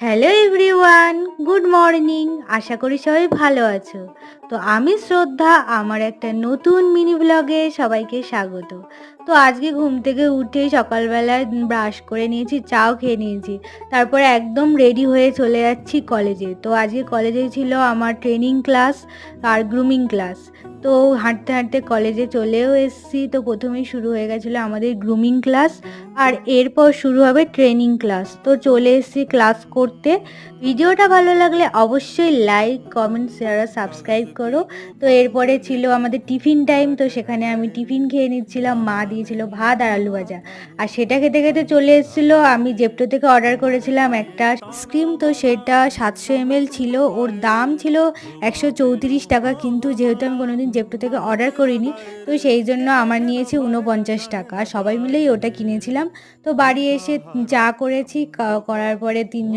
Hello everyone, good morning. আশা করি সবাই ভালো আছো। তো আমি শ্রদ্ধা, আমার একটা নতুন মিনি ব্লগে সবাইকে স্বাগত। তো আজকে ঘুম থেকে উঠে সকালবেলায় ব্রাশ করে নিয়েছি, চাও খেয়ে নিয়েছি। তারপরে একদম রেডি হয়ে চলে যাচ্ছি কলেজে। তো আজকে কলেজে ছিল আমার ট্রেনিং ক্লাস আর গ্রুমিং ক্লাস। তো হাঁটতে হাঁটতে কলেজে চলেও এসেছি। তো প্রথমেই শুরু হয়ে গেছিলো আমাদের গ্রুমিং ক্লাস, আর এরপর শুরু হবে ট্রেনিং ক্লাস। তো চলে এসেছি ক্লাস করতে। ভিডিওটা ভালো লাগলে অবশ্যই লাইক, কমেন্ট, শেয়ার আর সাবস্ক্রাইব করো। তো এরপরে ছিল আমাদের টিফিন টাইম। তো সেখানে আমি টিফিন খেয়ে নিচ্ছিলাম। মা দিয়েছিল ভাত আর আলু ভাজা, আর সেটা খেতে খেতে চলে এসেছিলো আমি জেপ্টো থেকে অর্ডার করেছিলাম একটা আইসক্রিম। তো সেটা 700 ml ছিল, ওর দাম ছিল 134 টাকা। কিন্তু যেহেতু আমি কোনোদিন জেপ্টো থেকে অর্ডার করিনি, তো সেই জন্য আমার নিয়েছে 49 টাকা। সবাই মিলেই ওটা কিনেছিলাম। তো বাড়ি এসে চা করেছি, করার পরে তিনজন